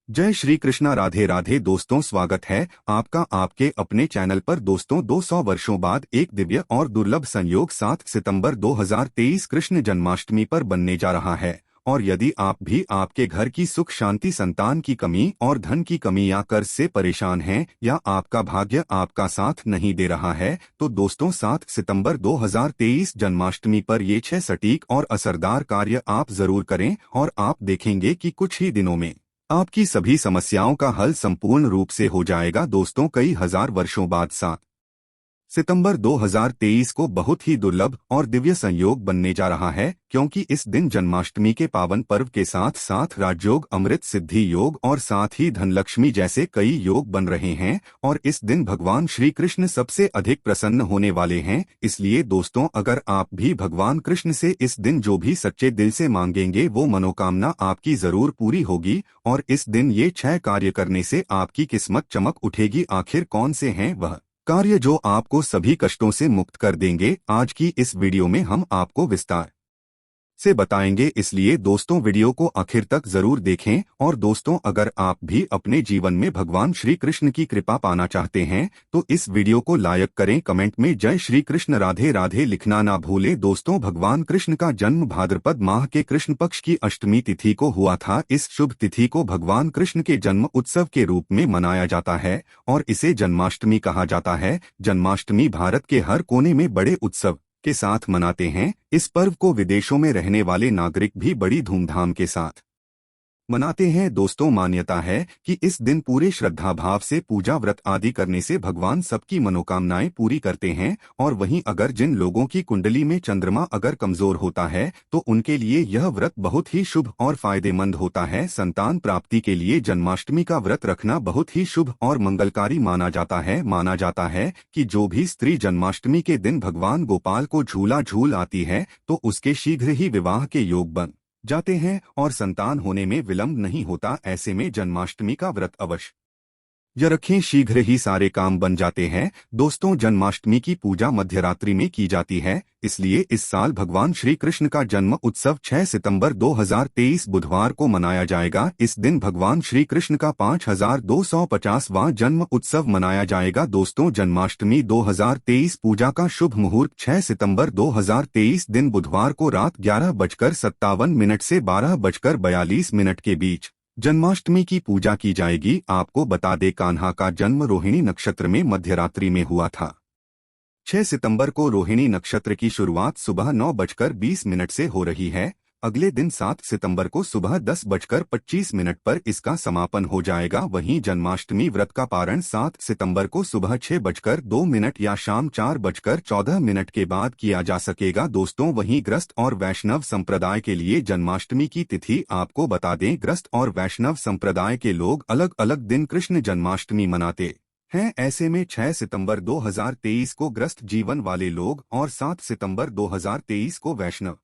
जय श्री कृष्णा। राधे राधे दोस्तों, स्वागत है आपका आपके अपने चैनल पर। दोस्तों 200 वर्षों बाद एक दिव्य और दुर्लभ संयोग 7 सितंबर 2023 कृष्ण जन्माष्टमी पर बनने जा रहा है। और यदि आप भी आपके घर की सुख शांति, संतान की कमी और धन की कमी या कर्ज से परेशान हैं या आपका भाग्य आपका साथ नहीं दे रहा है, तो दोस्तों 7 सितंबर 2023 जन्माष्टमी पर ये 6 सटीक और असरदार कार्य आप जरूर करें और आप देखेंगे कि कुछ ही दिनों में आपकी सभी समस्याओं का हल संपूर्ण रूप से हो जाएगा। दोस्तों कई हजार वर्षों बाद 7 सितंबर 2023 को बहुत ही दुर्लभ और दिव्य संयोग बनने जा रहा है, क्योंकि इस दिन जन्माष्टमी के पावन पर्व के साथ साथ राजयोग, अमृत सिद्धि योग और साथ ही धनलक्ष्मी जैसे कई योग बन रहे हैं। और इस दिन भगवान श्री कृष्ण सबसे अधिक प्रसन्न होने वाले हैं। इसलिए दोस्तों, अगर आप भी भगवान कृष्ण से इस दिन जो भी सच्चे दिल से मांगेंगे वो मनोकामना आपकी जरूर पूरी होगी। और इस दिन ये 6 कार्य करने से आपकी किस्मत चमक उठेगी। आखिर कौन से हैं वह कार्य जो आपको सभी कष्टों से मुक्त कर देंगे? आज की इस वीडियो में हम आपको विस्तार से बताएंगे, इसलिए दोस्तों वीडियो को आखिर तक जरूर देखें। और दोस्तों, अगर आप भी अपने जीवन में भगवान श्री कृष्ण की कृपा पाना चाहते हैं तो इस वीडियो को लाइक करें, कमेंट में जय श्री कृष्ण राधे राधे लिखना ना भूलें। दोस्तों, भगवान कृष्ण का जन्म भाद्रपद माह के कृष्ण पक्ष की अष्टमी तिथि को हुआ था। इस शुभ तिथि को भगवान कृष्ण के जन्म उत्सव के रूप में मनाया जाता है और इसे जन्माष्टमी कहा जाता है। जन्माष्टमी भारत के हर कोने में बड़े उत्सव के साथ मनाते हैं। इस पर्व को विदेशों में रहने वाले नागरिक भी बड़ी धूमधाम के साथ मनाते हैं। दोस्तों, मान्यता है कि इस दिन पूरे श्रद्धा भाव से पूजा व्रत आदि करने से भगवान सबकी मनोकामनाएं पूरी करते हैं। और वहीं अगर जिन लोगों की कुंडली में चंद्रमा अगर कमजोर होता है तो उनके लिए यह व्रत बहुत ही शुभ और फायदेमंद होता है। संतान प्राप्ति के लिए जन्माष्टमी का व्रत रखना बहुत ही शुभ और मंगलकारी माना जाता है। माना जाता है कि जो भी स्त्री जन्माष्टमी के दिन भगवान गोपाल को झूला झूल आती है तो उसके शीघ्र ही विवाह के योग बन जाते हैं और संतान होने में विलंब नहीं होता। ऐसे में जन्माष्टमी का व्रत अवश्य रखें, शीघ्र ही सारे काम बन जाते हैं। दोस्तों, जन्माष्टमी की पूजा मध्यरात्रि में की जाती है, इसलिए इस साल भगवान श्री कृष्ण का जन्म उत्सव 6 सितंबर 2023 बुधवार को मनाया जाएगा। इस दिन भगवान श्री कृष्ण का 5250वां जन्म उत्सव मनाया जाएगा। दोस्तों, जन्माष्टमी 2023 पूजा का शुभ मुहूर्त 6 सितंबर 2023 दिन बुधवार को रात 11:57 से 12:42 के बीच जन्माष्टमी की पूजा की जाएगी। आपको बता दें, कान्हा का जन्म रोहिणी नक्षत्र में मध्यरात्रि में हुआ था। 6 सितंबर को रोहिणी नक्षत्र की शुरुआत सुबह 9:20 से हो रही है। अगले दिन 7 सितंबर को सुबह 10:25 पर इसका समापन हो जाएगा। वहीं जन्माष्टमी व्रत का पारण 7 सितंबर को सुबह 6:02 या शाम 4:14 के बाद किया जा सकेगा। दोस्तों, वहीं ग्रस्त और वैष्णव संप्रदाय के लिए जन्माष्टमी की तिथि आपको बता दें, ग्रस्त और वैष्णव संप्रदाय के लोग अलग अलग दिन कृष्ण जन्माष्टमी मनाते हैं। ऐसे में 6 सितंबर 2023 को ग्रस्त जीवन वाले लोग और 7 सितंबर 2023 को वैष्णव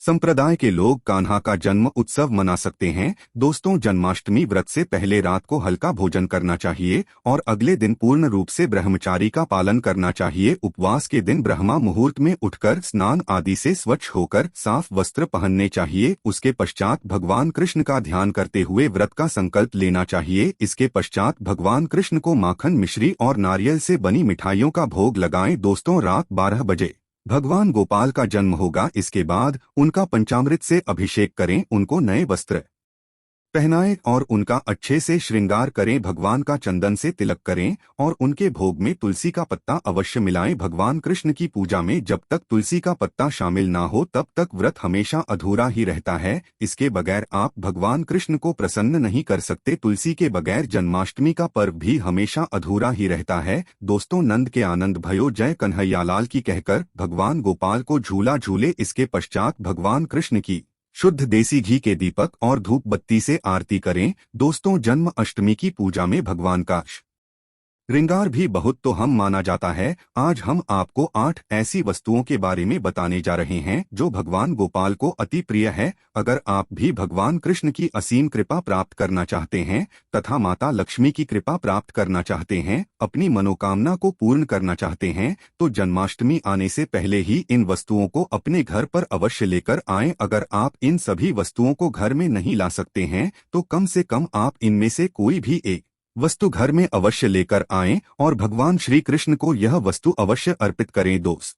संप्रदाय के लोग कान्हा का जन्म उत्सव मना सकते हैं। दोस्तों, जन्माष्टमी व्रत से पहले रात को हल्का भोजन करना चाहिए और अगले दिन पूर्ण रूप से ब्रह्मचारी का पालन करना चाहिए। उपवास के दिन ब्रह्मा मुहूर्त में उठकर स्नान आदि से स्वच्छ होकर साफ वस्त्र पहनने चाहिए। उसके पश्चात भगवान कृष्ण का ध्यान करते हुए व्रत का संकल्प लेना चाहिए। इसके पश्चात भगवान कृष्ण को माखन, मिश्री और नारियल से बनी मिठाइयों का भोग लगाएं। दोस्तों, रात 12 बजे भगवान गोपाल का जन्म होगा। इसके बाद उनका पंचामृत से अभिषेक करें, उनको नए वस्त्र पहनाएं और उनका अच्छे से श्रृंगार करें। भगवान का चंदन से तिलक करें और उनके भोग में तुलसी का पत्ता अवश्य मिलाएं। भगवान कृष्ण की पूजा में जब तक तुलसी का पत्ता शामिल ना हो तब तक व्रत हमेशा अधूरा ही रहता है। इसके बगैर आप भगवान कृष्ण को प्रसन्न नहीं कर सकते। तुलसी के बगैर जन्माष्टमी का पर्व भी हमेशा अधूरा ही रहता है। दोस्तों, नंद के आनंद भयो जय कन्हैयालाल की कहकर भगवान गोपाल को झूला झूले। इसके पश्चात भगवान कृष्ण की शुद्ध देसी घी के दीपक और धूप बत्ती से आरती करें। दोस्तों, जन्म अष्टमी की पूजा में भगवान का श्रृंगार भी बहुत तो हम माना जाता है। आज हम आपको 8 ऐसी वस्तुओं के बारे में बताने जा रहे हैं जो भगवान गोपाल को अति प्रिय है। अगर आप भी भगवान कृष्ण की असीम कृपा प्राप्त करना चाहते हैं तथा माता लक्ष्मी की कृपा प्राप्त करना चाहते हैं, अपनी मनोकामना को पूर्ण करना चाहते हैं, तो जन्माष्टमी आने से पहले ही इन वस्तुओं को अपने घर पर अवश्य लेकर आएं। अगर आप इन सभी वस्तुओं को घर में नहीं ला सकते हैं तो कम से कम आप इनमें से कोई भी एक वस्तु घर में अवश्य लेकर आएं और भगवान श्री कृष्ण को यह वस्तु अवश्य अर्पित करें दोस्त।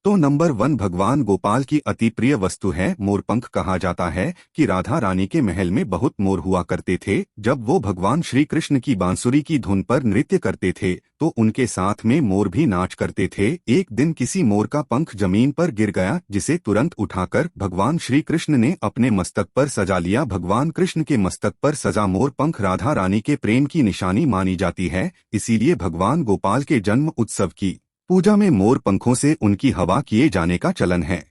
तो नंबर 1 भगवान गोपाल की अति प्रिय वस्तु है मोरपंख। कहा जाता है कि राधा रानी के महल में बहुत मोर हुआ करते थे। जब वो भगवान श्री कृष्ण की बांसुरी की धुन पर नृत्य करते थे तो उनके साथ में मोर भी नाच करते थे। एक दिन किसी मोर का पंख जमीन पर गिर गया, जिसे तुरंत उठाकर भगवान श्री कृष्ण ने अपने मस्तक पर सजा लिया। भगवान कृष्ण के मस्तक पर सजा मोर पंख राधा रानी के प्रेम की निशानी मानी जाती है। इसीलिए भगवान गोपाल के जन्म उत्सव की पूजा में मोर पंखों से उनकी हवा किए जाने का चलन है।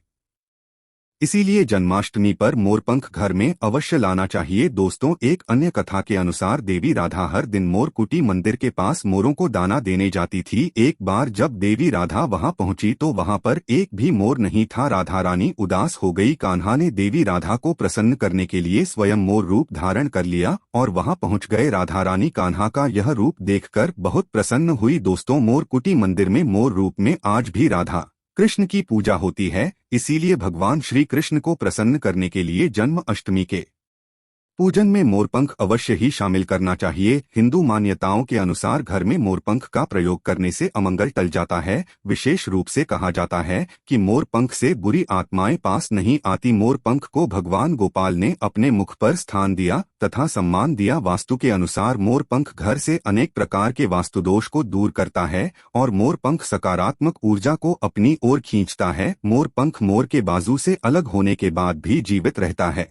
इसीलिए जन्माष्टमी पर मोरपंख घर में अवश्य लाना चाहिए दोस्तों। एक अन्य कथा के अनुसार देवी राधा हर दिन मोर कुटी मंदिर के पास मोरों को दाना देने जाती थी। एक बार जब देवी राधा वहां पहुंची तो वहां पर एक भी मोर नहीं था। राधा रानी उदास हो गई। कान्हा ने देवी राधा को प्रसन्न करने के लिए स्वयं मोर रूप धारण कर लिया और वहां पहुंच गए। राधा रानी कान्हा का यह रूप देखकर बहुत प्रसन्न हुई दोस्तों। मोर कुटी मंदिर में मोर रूप में आज भी राधा कृष्ण की पूजा होती है। इसीलिए भगवान श्री कृष्ण को प्रसन्न करने के लिए जन्म अष्टमी के पूजन में मोरपंख अवश्य ही शामिल करना चाहिए। हिंदू मान्यताओं के अनुसार घर में मोरपंख का प्रयोग करने से अमंगल टल जाता है। विशेष रूप से कहा जाता है कि मोरपंख से बुरी आत्माएं पास नहीं आती। मोरपंख को भगवान गोपाल ने अपने मुख पर स्थान दिया तथा सम्मान दिया। वास्तु के अनुसार मोरपंख घर से अनेक प्रकार के वास्तुदोष को दूर करता है और मोरपंख सकारात्मक ऊर्जा को अपनी ओर खींचता है। मोरपंख मोर के बाजू से अलग होने के बाद भी जीवित रहता है,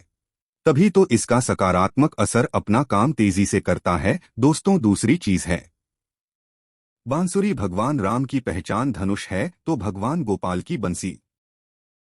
तभी तो इसका सकारात्मक असर अपना काम तेजी से करता है दोस्तों। दूसरी चीज है बांसुरी। भगवान राम की पहचान धनुष है तो भगवान गोपाल की बंसी।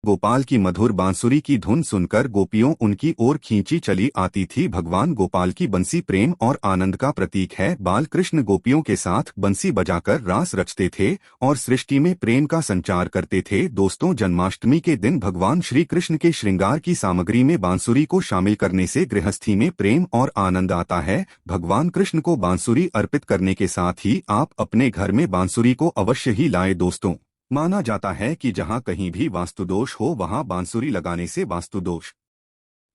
गोपाल की मधुर बांसुरी की धुन सुनकर गोपियों उनकी ओर खींची चली आती थी। भगवान गोपाल की बंसी प्रेम और आनंद का प्रतीक है। बाल कृष्ण गोपियों के साथ बंसी बजाकर रास रचते थे और सृष्टि में प्रेम का संचार करते थे दोस्तों। जन्माष्टमी के दिन भगवान श्री कृष्ण के श्रृंगार की सामग्री में बांसुरी को शामिल करने से गृहस्थी में प्रेम और आनंद आता है। भगवान कृष्ण को बांसुरी अर्पित करने के साथ ही आप अपने घर में बांसुरी को अवश्य ही लाएं दोस्तों। माना जाता है कि जहां कहीं भी वास्तुदोष हो वहां बांसुरी लगाने से वास्तुदोष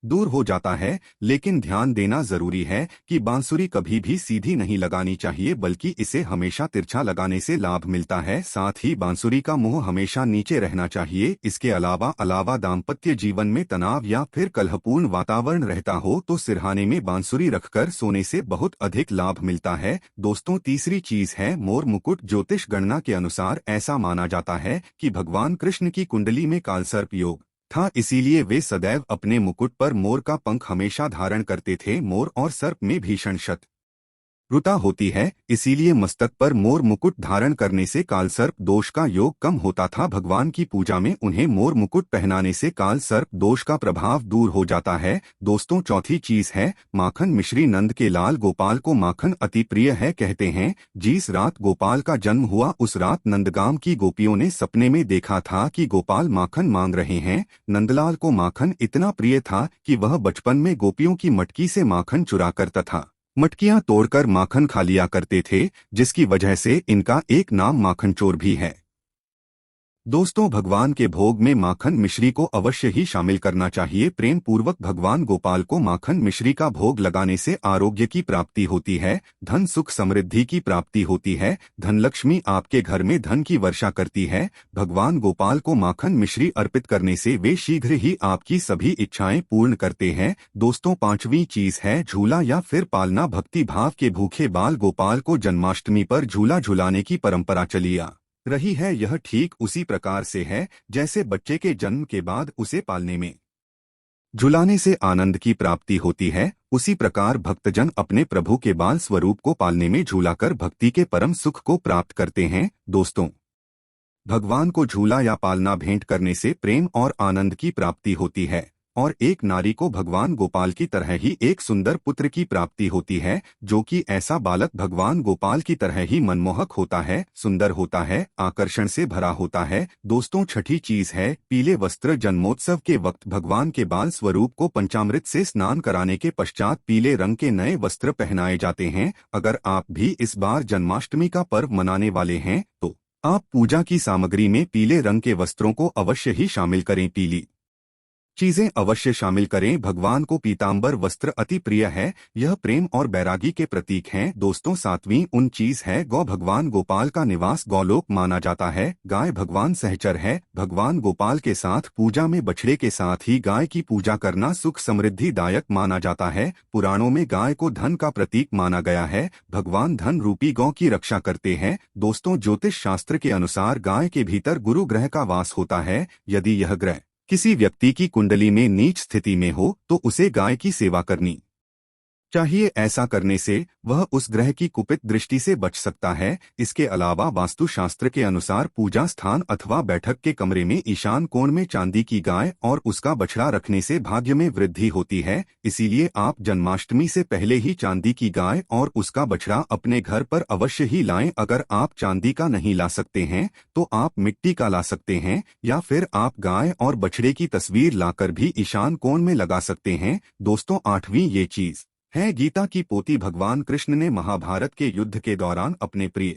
दूर हो जाता है। लेकिन ध्यान देना जरूरी है कि बांसुरी कभी भी सीधी नहीं लगानी चाहिए, बल्कि इसे हमेशा तिरछा लगाने से लाभ मिलता है। साथ ही बांसुरी का मुंह हमेशा नीचे रहना चाहिए। इसके अलावा दाम्पत्य जीवन में तनाव या फिर कलहपूर्ण वातावरण रहता हो तो सिरहाने में बांसुरी रखकर सोने से बहुत अधिक लाभ मिलता है दोस्तों। तीसरी चीज है मोर मुकुट। ज्योतिष गणना के अनुसार ऐसा माना जाता है कि भगवान कृष्ण की कुंडली में कालसर्प योग था, इसीलिए वे सदैव अपने मुकुट पर मोर का पंख हमेशा धारण करते थे। मोर और सर्प में भीषण शत्रुता होती है, इसीलिए मस्तक पर मोर मुकुट धारण करने से कालसर्प दोष का योग कम होता था। भगवान की पूजा में उन्हें मोर मुकुट पहनाने से कालसर्प दोष का प्रभाव दूर हो जाता है दोस्तों। चौथी चीज है माखन मिश्री। नंद के लाल गोपाल को माखन अति प्रिय है। कहते हैं जिस रात गोपाल का जन्म हुआ उस रात नंदगाम की गोपियों ने सपने में देखा था कि गोपाल माखन मांग रहे हैं। नंदलाल को माखन इतना प्रिय था कि वह बचपन में गोपियों की मटकी से माखन चुरा कर तथा मटकियां तोड़कर माखन खा लिया करते थे, जिसकी वजह से इनका एक नाम माखन चोर भी है दोस्तों। भगवान के भोग में माखन मिश्री को अवश्य ही शामिल करना चाहिए। प्रेम पूर्वक भगवान गोपाल को माखन मिश्री का भोग लगाने से आरोग्य की प्राप्ति होती है, धन सुख समृद्धि की प्राप्ति होती है, धनलक्ष्मी आपके घर में धन की वर्षा करती है। भगवान गोपाल को माखन मिश्री अर्पित करने से वे शीघ्र ही आपकी सभी इच्छाएं पूर्ण करते हैं दोस्तों। पांचवी चीज है झूला या फिर पालना। भक्ति भाव के भूखे बाल गोपाल को जन्माष्टमी पर झूला झुलाने की परंपरा चली आ रही है। यह ठीक उसी प्रकार से है जैसे बच्चे के जन्म के बाद उसे पालने में झुलाने से आनंद की प्राप्ति होती है, उसी प्रकार भक्तजन अपने प्रभु के बाल स्वरूप को पालने में झूलाकर भक्ति के परम सुख को प्राप्त करते हैं दोस्तों। भगवान को झूला या पालना भेंट करने से प्रेम और आनंद की प्राप्ति होती है। और एक नारी को भगवान गोपाल की तरह ही एक सुंदर पुत्र की प्राप्ति होती है, जो कि ऐसा बालक भगवान गोपाल की तरह ही मनमोहक होता है, सुंदर होता है, आकर्षण से भरा होता है। दोस्तों, छठी चीज है पीले वस्त्र। जन्मोत्सव के वक्त भगवान के बाल स्वरूप को पंचामृत से स्नान कराने के पश्चात पीले रंग के नए वस्त्र पहनाए जाते हैं। अगर आप भी इस बार जन्माष्टमी का पर्व मनाने वाले हैं तो आप पूजा की सामग्री में पीले रंग के वस्त्रों को अवश्य ही शामिल करें। पीली चीजें अवश्य शामिल करें। भगवान को पीतांबर वस्त्र अति प्रिय है, यह प्रेम और बैरागी के प्रतीक हैं। दोस्तों, सातवीं उन चीज है गौ। भगवान गोपाल का निवास गौलोक माना जाता है। गाय भगवान सहचर है। भगवान गोपाल के साथ पूजा में बछड़े के साथ ही गाय की पूजा करना सुख समृद्धि दायक माना जाता है। पुराणों में गाय को धन का प्रतीक माना गया है। भगवान धन रूपी गौ की रक्षा करते हैं। दोस्तों, ज्योतिष शास्त्र के अनुसार गाय के भीतर गुरु ग्रह का वास होता है। यदि यह ग्रह किसी व्यक्ति की कुंडली में नीच स्थिति में हो तो उसे गाय की सेवा करनी चाहिए। ऐसा करने से वह उस ग्रह की कुपित दृष्टि से बच सकता है। इसके अलावा वास्तुशास्त्र के अनुसार पूजा स्थान अथवा बैठक के कमरे में ईशान कोण में चांदी की गाय और उसका बछड़ा रखने से भाग्य में वृद्धि होती है। इसीलिए आप जन्माष्टमी से पहले ही चांदी की गाय और उसका बछड़ा अपने घर पर अवश्य ही लाएं। अगर आप चांदी का नहीं ला सकते हैं तो आप मिट्टी का ला सकते हैं, या फिर आप गाय और बछड़े की तस्वीर लाकर भी ईशान कोण में लगा सकते हैं। दोस्तों, आठवीं ये चीज है गीता की पोती। भगवान कृष्ण ने महाभारत के युद्ध के दौरान अपने प्रिय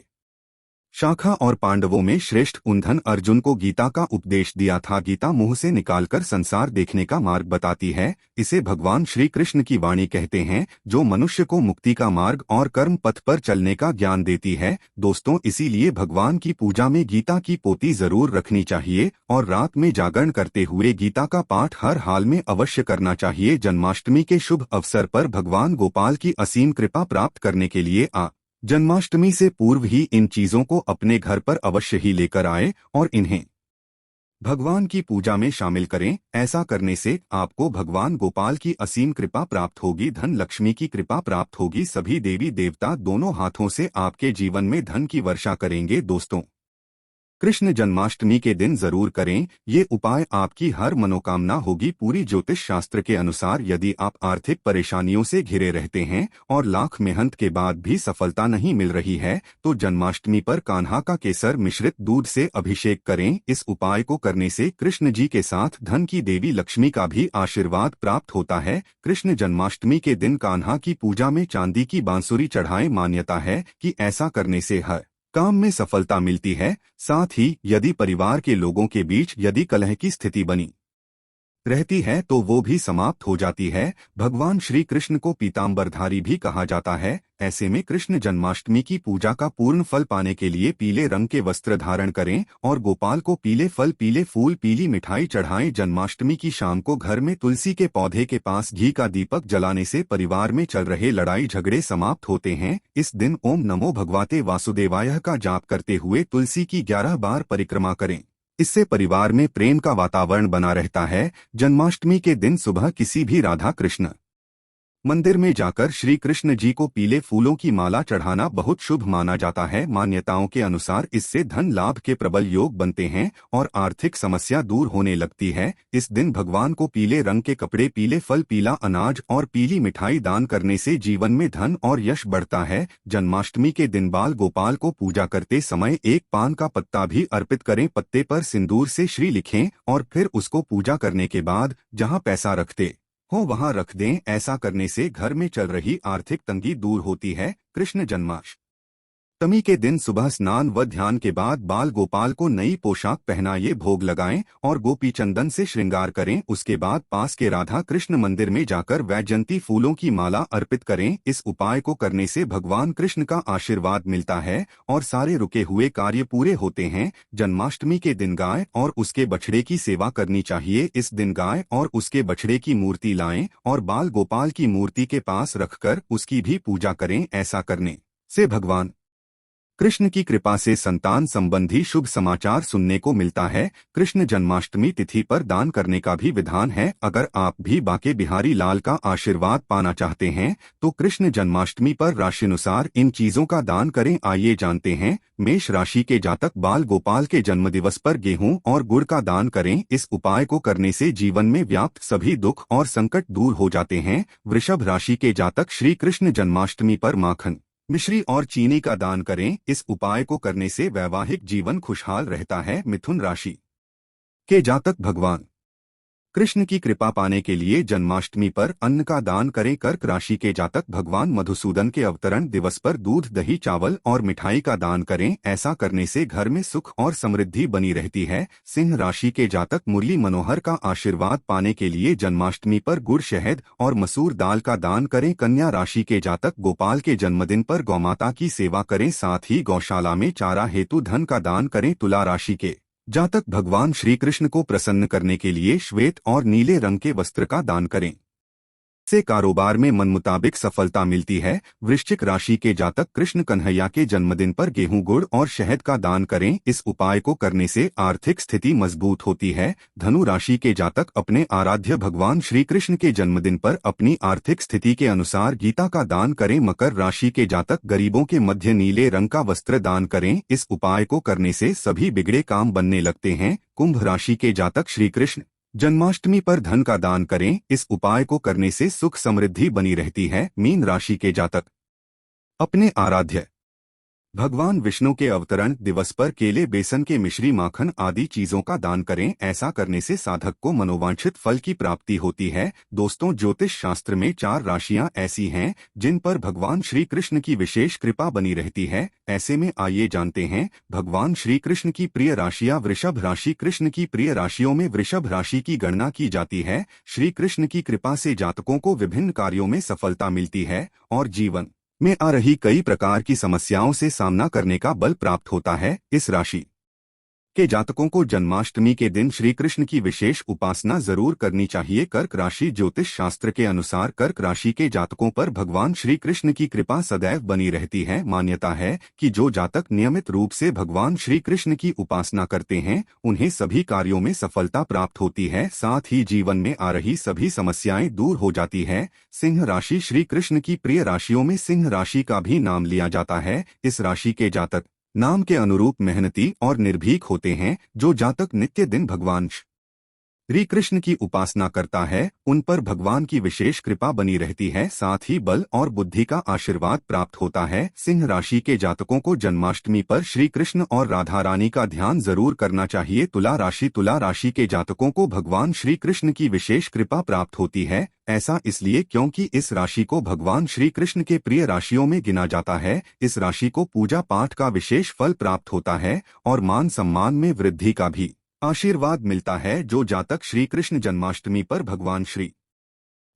शाखा और पांडवों में श्रेष्ठ उन्धन अर्जुन को गीता का उपदेश दिया था। गीता मुंह से निकालकर संसार देखने का मार्ग बताती है। इसे भगवान श्री कृष्ण की वाणी कहते हैं, जो मनुष्य को मुक्ति का मार्ग और कर्म पथ पर चलने का ज्ञान देती है। दोस्तों, इसीलिए भगवान की पूजा में गीता की पोती जरूर रखनी चाहिए और रात में जागरण करते हुए गीता का पाठ हर हाल में अवश्य करना चाहिए। जन्माष्टमी के शुभ अवसर पर भगवान गोपाल की असीम कृपा प्राप्त करने के लिए जन्माष्टमी से पूर्व ही इन चीजों को अपने घर पर अवश्य ही लेकर आए और इन्हें भगवान की पूजा में शामिल करें। ऐसा करने से आपको भगवान गोपाल की असीम कृपा प्राप्त होगी, धन लक्ष्मी की कृपा प्राप्त होगी। सभी देवी देवता दोनों हाथों से आपके जीवन में धन की वर्षा करेंगे। दोस्तों, कृष्ण जन्माष्टमी के दिन जरूर करें ये उपाय, आपकी हर मनोकामना होगी पूरी। ज्योतिष शास्त्र के अनुसार यदि आप आर्थिक परेशानियों से घिरे रहते हैं और लाख मेहनत के बाद भी सफलता नहीं मिल रही है तो जन्माष्टमी पर कान्हा का केसर मिश्रित दूध से अभिषेक करें। इस उपाय को करने से कृष्ण जी के साथ धन की देवी लक्ष्मी का भी आशीर्वाद प्राप्त होता है। कृष्ण जन्माष्टमी के दिन कान्हा की पूजा में चांदी की बांसुरी चढ़ाएं। मान्यता है कि ऐसा करने से हर काम में सफलता मिलती है। साथ ही यदि परिवार के लोगों के बीच यदि कलह की स्थिति बनी रहती है तो वो भी समाप्त हो जाती है। भगवान श्री कृष्ण को पीतांबरधारी भी कहा जाता है। ऐसे में कृष्ण जन्माष्टमी की पूजा का पूर्ण फल पाने के लिए पीले रंग के वस्त्र धारण करें और गोपाल को पीले फल, पीले फूल, पीली मिठाई चढ़ाएं। जन्माष्टमी की शाम को घर में तुलसी के पौधे के पास घी का दीपक जलाने से परिवार में चल रहे लड़ाई झगड़े समाप्त होते हैं। इस दिन ओम नमो भगवते वासुदेवाय का जाप करते हुए तुलसी की 11 बार परिक्रमा करें। इससे परिवार में प्रेम का वातावरण बना रहता है। जन्माष्टमी के दिन सुबह किसी भी राधा कृष्ण मंदिर में जाकर श्री कृष्ण जी को पीले फूलों की माला चढ़ाना बहुत शुभ माना जाता है। मान्यताओं के अनुसार इससे धन लाभ के प्रबल योग बनते हैं और आर्थिक समस्या दूर होने लगती है। इस दिन भगवान को पीले रंग के कपड़े, पीले फल, पीला अनाज और पीली मिठाई दान करने से जीवन में धन और यश बढ़ता है। जन्माष्टमी के दिन बाल गोपाल को पूजा करते समय एक पान का पत्ता भी अर्पित करें। पत्ते पर सिंदूर से श्री लिखें और फिर उसको पूजा करने के बाद जहाँ पैसा रखते हो वहां रख दें। ऐसा करने से घर में चल रही आर्थिक तंगी दूर होती है। कृष्ण जन्माष्टमी के दिन सुबह स्नान व ध्यान के बाद बाल गोपाल को नई पोशाक पहनाइए, भोग लगाएं और गोपी चंदन से श्रृंगार करें। उसके बाद पास के राधा कृष्ण मंदिर में जाकर वैजयंती फूलों की माला अर्पित करें। इस उपाय को करने से भगवान कृष्ण का आशीर्वाद मिलता है और सारे रुके हुए कार्य पूरे होते हैं। जन्माष्टमी के दिन गाय और उसके बछड़े की सेवा करनी चाहिए। इस दिन गाय और उसके बछड़े की मूर्ति लाएं और बाल गोपाल की मूर्ति के पास रखकर उसकी भी पूजा करें। ऐसा करने से भगवान कृष्ण की कृपा से संतान संबंधी शुभ समाचार सुनने को मिलता है। कृष्ण जन्माष्टमी तिथि पर दान करने का भी विधान है। अगर आप भी बांके बिहारी लाल का आशीर्वाद पाना चाहते हैं तो कृष्ण जन्माष्टमी पर राशिनुसार इन चीजों का दान करें। आइए जानते हैं। मेष राशि के जातक बाल गोपाल के जन्मदिवस पर गेहूं और गुड़ का दान करें। इस उपाय को करने से जीवन में व्याप्त सभी दुख और संकट दूर हो जाते हैं। वृषभ राशि के जातक श्री कृष्ण जन्माष्टमी पर माखन, मिश्री और चीनी का दान करें। इस उपाय को करने से वैवाहिक जीवन खुशहाल रहता है। मिथुन राशि के जातक भगवान कृष्ण की कृपा पाने के लिए जन्माष्टमी पर अन्न का दान करें। कर्क राशि के जातक भगवान मधुसूदन के अवतरण दिवस पर दूध, दही, चावल और मिठाई का दान करें। ऐसा करने से घर में सुख और समृद्धि बनी रहती है। सिंह राशि के जातक मुरली मनोहर का आशीर्वाद पाने के लिए जन्माष्टमी पर गुड़, शहद और मसूर दाल का दान करें। कन्या राशि के जातक गोपाल के जन्मदिन पर गौमाता की सेवा करें। साथ ही गौशाला में चारा हेतु धन का दान करें। तुला राशि के जातक भगवान श्री कृष्ण को प्रसन्न करने के लिए श्वेत और नीले रंग के वस्त्र का दान करें। से कारोबार में मन मुताबिक सफलता मिलती है। वृश्चिक राशि के जातक कृष्ण कन्हैया के जन्मदिन पर गेहूं, गुड़ और शहद का दान करें। इस उपाय को करने से आर्थिक स्थिति मजबूत होती है। धनु राशि के जातक अपने आराध्य भगवान श्री कृष्ण के जन्मदिन पर अपनी आर्थिक स्थिति के अनुसार गीता का दान करें। मकर राशि के जातक गरीबों के मध्य नीले रंग का वस्त्र दान करें। इस उपाय को करने से सभी बिगड़े काम बनने लगते हैं। कुंभ राशि के जातक श्री कृष्ण जन्माष्टमी पर धन का दान करें। इस उपाय को करने से सुख समृद्धि बनी रहती है। मीन राशि के जातक अपने आराध्य भगवान विष्णु के अवतरण दिवस पर केले, बेसन के मिश्री, माखन आदि चीजों का दान करें। ऐसा करने से साधक को मनोवांछित फल की प्राप्ति होती है। दोस्तों, ज्योतिष शास्त्र में 4 राशियां ऐसी हैं जिन पर भगवान श्री कृष्ण की विशेष कृपा बनी रहती है। ऐसे में आइए जानते हैं भगवान श्री कृष्ण की प्रिय राशियां। वृषभ राशि। कृष्ण की प्रिय राशियों में वृषभ राशि की गणना की जाती है। श्री कृष्ण की कृपा से जातकों को विभिन्न कार्यों में सफलता मिलती है और जीवन में आ रही कई प्रकार की समस्याओं से सामना करने का बल प्राप्त होता है। इस राशि के जातकों को जन्माष्टमी के दिन श्री कृष्ण की विशेष उपासना जरूर करनी चाहिए। कर्क राशि। ज्योतिष शास्त्र के अनुसार कर्क राशि के जातकों पर भगवान श्री कृष्ण की कृपा सदैव बनी रहती है। मान्यता है कि जो जातक नियमित रूप से भगवान श्री कृष्ण की उपासना करते हैं उन्हें सभी कार्यों में सफलता प्राप्त होती है। साथ ही जीवन में आ रही सभी समस्याएं दूर हो जाती है। सिंह राशि। श्री कृष्ण की प्रिय राशियों में सिंह राशि का भी नाम लिया जाता है। इस राशि के जातक नाम के अनुरूप मेहनती और निर्भीक होते हैं। जो जातक नित्य दिन भगवान श्री कृष्ण की उपासना करता है उन पर भगवान की विशेष कृपा बनी रहती है। साथ ही बल और बुद्धि का आशीर्वाद प्राप्त होता है। सिंह राशि के जातकों को जन्माष्टमी पर श्री कृष्ण और राधा रानी का ध्यान जरूर करना चाहिए। तुला राशि। तुला राशि के जातकों को भगवान श्री कृष्ण की विशेष कृपा प्राप्त होती है। ऐसा इसलिए क्योंकि इस राशि को भगवान श्री कृष्ण के प्रिय राशियों में गिना जाता है। इस राशि को पूजा पाठ का विशेष फल प्राप्त होता है और मान सम्मान में वृद्धि का भी आशीर्वाद मिलता है। जो जातक श्री कृष्ण जन्माष्टमी पर भगवान श्री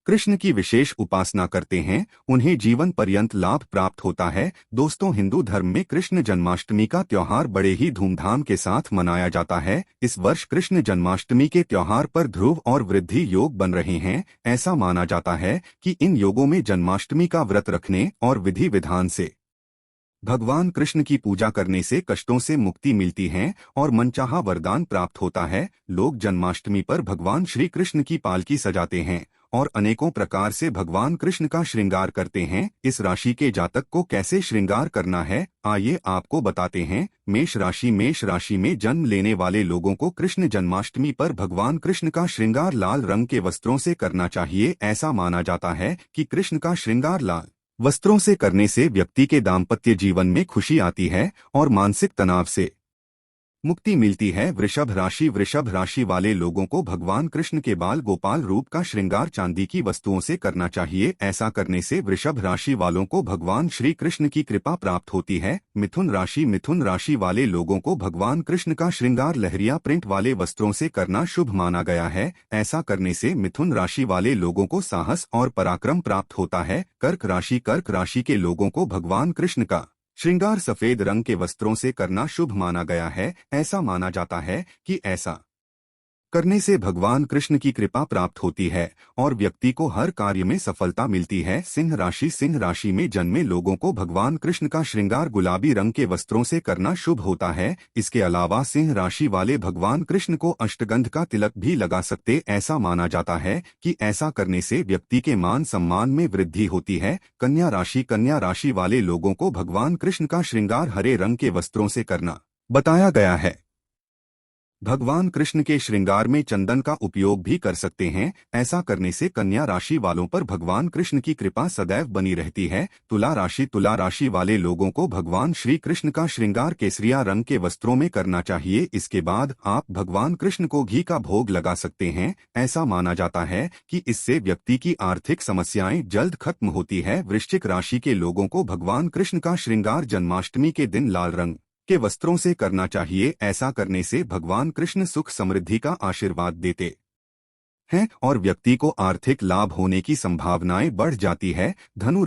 कृष्ण की विशेष उपासना करते हैं उन्हें जीवन पर्यंत लाभ प्राप्त होता है। दोस्तों, हिंदू धर्म में कृष्ण जन्माष्टमी का त्योहार बड़े ही धूमधाम के साथ मनाया जाता है। इस वर्ष कृष्ण जन्माष्टमी के त्योहार पर ध्रुव और वृद्धि योग बन रहे हैं। ऐसा माना जाता है कि इन योगों में जन्माष्टमी का व्रत रखने और विधि विधान से भगवान कृष्ण की पूजा करने से कष्टों से मुक्ति मिलती है और मनचाहा वरदान प्राप्त होता है। लोग जन्माष्टमी पर भगवान श्री कृष्ण की पालकी सजाते हैं और अनेकों प्रकार से भगवान कृष्ण का श्रृंगार करते हैं। इस राशि के जातक को कैसे श्रृंगार करना है, आइए आपको बताते हैं। मेष राशि। मेष राशि में जन्म लेने वाले लोगों को कृष्ण जन्माष्टमी पर भगवान कृष्ण का श्रृंगार लाल रंग के वस्त्रों से करना चाहिए। ऐसा माना जाता है कि कृष्ण का श्रृंगार लाल वस्त्रों से करने से व्यक्ति के दाम्पत्य जीवन में खुशी आती है और मानसिक तनाव से मुक्ति मिलती है। वृषभ राशि। वृषभ राशि वाले लोगों को भगवान कृष्ण के बाल गोपाल रूप का श्रृंगार चांदी की वस्तुओं से करना चाहिए। ऐसा करने से वृषभ राशि वालों को भगवान श्री कृष्ण की कृपा प्राप्त होती है। मिथुन राशि। मिथुन राशि वाले लोगों को भगवान कृष्ण का श्रृंगार लहरिया प्रिंट वाले वस्त्रों से करना शुभ माना गया है। ऐसा करने से मिथुन राशि वाले लोगों को साहस और पराक्रम प्राप्त होता है। कर्क राशि। कर्क राशि के लोगों को भगवान कृष्ण का श्रृंगार सफेद रंग के वस्त्रों से करना शुभ माना गया है। ऐसा माना जाता है कि ऐसा करने से भगवान कृष्ण की कृपा प्राप्त होती है और व्यक्ति को हर कार्य में सफलता मिलती है। सिंह राशि में जन्मे लोगों को भगवान कृष्ण का श्रृंगार गुलाबी रंग के वस्त्रों से करना शुभ होता है। इसके अलावा सिंह राशि वाले भगवान कृष्ण को अष्टगंध का तिलक भी लगा सकते। ऐसा माना जाता है कि ऐसा करने से व्यक्ति के मान सम्मान में वृद्धि होती है। कन्या राशि वाले लोगों को भगवान कृष्ण का श्रृंगार हरे रंग के वस्त्रों से करना बताया गया है। भगवान कृष्ण के श्रृंगार में चंदन का उपयोग भी कर सकते हैं। ऐसा करने से कन्या राशि वालों पर भगवान कृष्ण की कृपा सदैव बनी रहती है। तुला राशि वाले लोगों को भगवान श्री कृष्ण का श्रृंगार केसरिया रंग के वस्त्रों में करना चाहिए। इसके बाद आप भगवान कृष्ण को घी का भोग लगा सकते हैं। ऐसा माना जाता है कि इससे व्यक्ति की आर्थिक समस्याएं जल्द खत्म होती है। वृश्चिक राशि के लोगों को भगवान कृष्ण का श्रृंगार जन्माष्टमी के दिन लाल रंग के वस्त्रों से करना चाहिए। ऐसा करने से भगवान कृष्ण सुख समृद्धि का आशीर्वाद देते हैं और व्यक्ति को आर्थिक लाभ होने की संभावनाएं बढ़ जाती है। धनु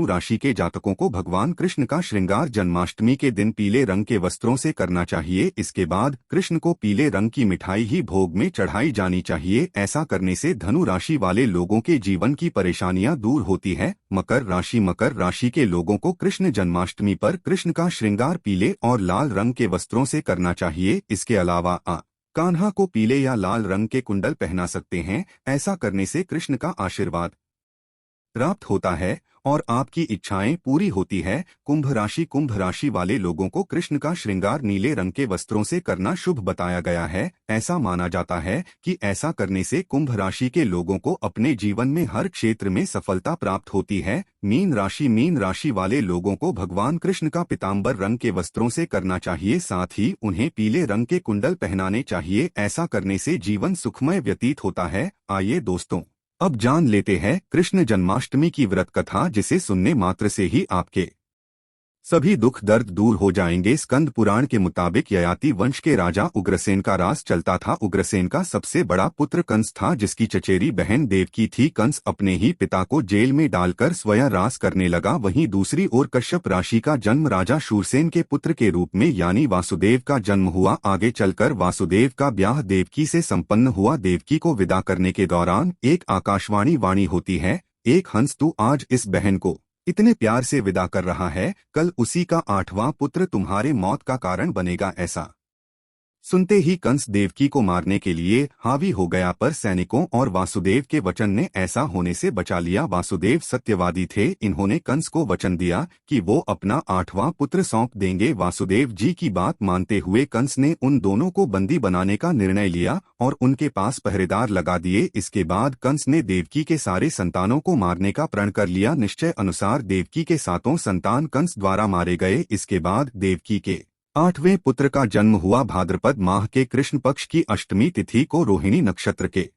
राशि के जातकों को भगवान कृष्ण का श्रृंगार जन्माष्टमी के दिन पीले रंग के वस्त्रों से करना चाहिए। इसके बाद कृष्ण को पीले रंग की मिठाई ही भोग में चढ़ाई जानी चाहिए। ऐसा करने से धनु राशि वाले लोगों के जीवन की परेशानियां दूर होती है। मकर राशि के लोगों को कृष्ण जन्माष्टमी पर कृष्ण का श्रृंगार पीले और लाल रंग के वस्त्रों से करना चाहिए। इसके अलावा कान्हा को पीले या लाल रंग के कुंडल पहना सकते हैं। ऐसा करने से कृष्ण का आशीर्वाद प्राप्त होता है और आपकी इच्छाएं पूरी होती है। कुंभ राशि वाले लोगों को कृष्ण का श्रृंगार नीले रंग के वस्त्रों से करना शुभ बताया गया है। ऐसा माना जाता है कि ऐसा करने से कुंभ राशि के लोगों को अपने जीवन में हर क्षेत्र में सफलता प्राप्त होती है। मीन राशि वाले लोगों को भगवान कृष्ण का पीतांबर रंग के वस्त्रों से करना चाहिए। साथ ही उन्हें पीले रंग के कुंडल पहनाने चाहिए। ऐसा करने से जीवन सुखमय व्यतीत होता है। आइए दोस्तों, अब जान लेते हैं कृष्ण जन्माष्टमी की व्रत कथा, जिसे सुनने मात्र से ही आपके सभी दुख दर्द दूर हो जाएंगे। स्कंद पुराण के मुताबिक ययाति वंश के राजा उग्रसेन का राज चलता था। उग्रसेन का सबसे बड़ा पुत्र कंस था, जिसकी चचेरी बहन देवकी थी। कंस अपने ही पिता को जेल में डालकर स्वयं राज करने लगा। वहीं दूसरी ओर कश्यप राशि का जन्म राजा शूरसेन के पुत्र के रूप में यानी वासुदेव का जन्म हुआ। आगे चलकर वासुदेव का ब्याह देवकी से संपन्न हुआ। देवकी को विदा करने के दौरान एक आकाशवाणी वाणी होती है, एक हंस तू आज इस बहन को इतने प्यार से विदा कर रहा है, कल उसी का 8वां पुत्र तुम्हारे मौत का कारण बनेगा। ऐसा सुनते ही कंस देवकी को मारने के लिए हावी हो गया, पर सैनिकों और वासुदेव के वचन ने ऐसा होने से बचा लिया। वासुदेव सत्यवादी थे। इन्होंने कंस को वचन दिया कि वो अपना 8वां पुत्र सौंप देंगे। वासुदेव जी की बात मानते हुए कंस ने उन दोनों को बंदी बनाने का निर्णय लिया और उनके पास पहरेदार लगा दिए। इसके बाद कंस ने देवकी के सारे संतानों को मारने का प्रण कर लिया। निश्चय अनुसार देवकी के 7 संतान कंस द्वारा मारे गए। इसके बाद देवकी के 8वें पुत्र का जन्म हुआ। भाद्रपद माह के कृष्ण पक्ष की अष्टमी तिथि को रोहिणी नक्षत्र के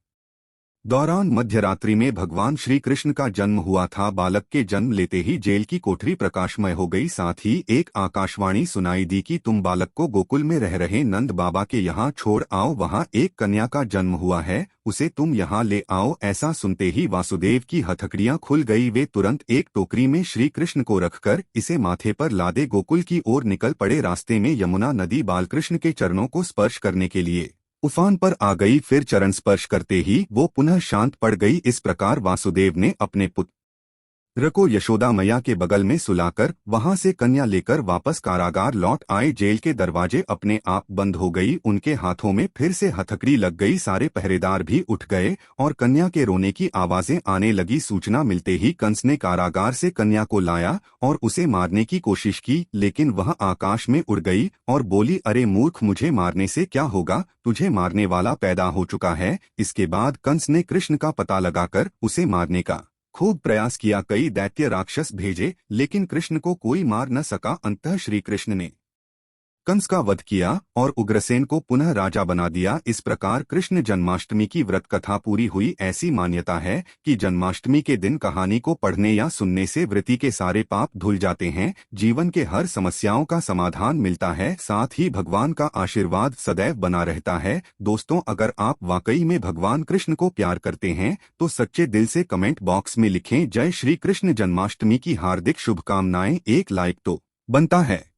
दौरान मध्यरात्रि में भगवान श्री कृष्ण का जन्म हुआ था। बालक के जन्म लेते ही जेल की कोठरी प्रकाशमय हो गई। साथ ही एक आकाशवाणी सुनाई दी कि तुम बालक को गोकुल में रह रहे नंद बाबा के यहाँ छोड़ आओ, वहाँ एक कन्या का जन्म हुआ है, उसे तुम यहाँ ले आओ। ऐसा सुनते ही वासुदेव की हथकड़ियाँ खुल गई। वे तुरंत एक टोकरी में श्री कृष्ण को रखकर इसे माथे पर लादे गोकुल की ओर निकल पड़े। रास्ते में यमुना नदी बालकृष्ण के चरणों को स्पर्श करने के लिए उफान पर आ गई। फिर चरण स्पर्श करते ही वो पुनः शांत पड़ गई। इस प्रकार वासुदेव ने अपने पुत्र को यशोदा मैया के बगल में सुलाकर वहां से कन्या लेकर वापस कारागार लौट आए। जेल के दरवाजे अपने आप बंद हो गई। उनके हाथों में फिर से हथकड़ी लग गई। सारे पहरेदार भी उठ गए और कन्या के रोने की आवाजें आने लगी। सूचना मिलते ही कंस ने कारागार से कन्या को लाया और उसे मारने की कोशिश की, लेकिन वह आकाश में उड़ गई और बोली, अरे मूर्ख, मुझे मारने से क्या होगा, तुझे मारने वाला पैदा हो चुका है। इसके बाद कंस ने कृष्ण का पता लगाकर उसे मारने का खूब प्रयास किया। कई दैत्य राक्षस भेजे, लेकिन कृष्ण को कोई मार न सका। अंततः श्री कृष्ण ने कंस का वध किया और उग्रसेन को पुनः राजा बना दिया। इस प्रकार कृष्ण जन्माष्टमी की व्रत कथा पूरी हुई। ऐसी मान्यता है कि जन्माष्टमी के दिन कहानी को पढ़ने या सुनने से व्रती के सारे पाप धुल जाते हैं, जीवन के हर समस्याओं का समाधान मिलता है, साथ ही भगवान का आशीर्वाद सदैव बना रहता है। दोस्तों, अगर आप वाकई में भगवान कृष्ण को प्यार करते हैं तो सच्चे दिल से कमेंट बॉक्स में लिखें, जय श्री कृष्ण। जन्माष्टमी की हार्दिक शुभकामनाएं। एक लाइक तो बनता है।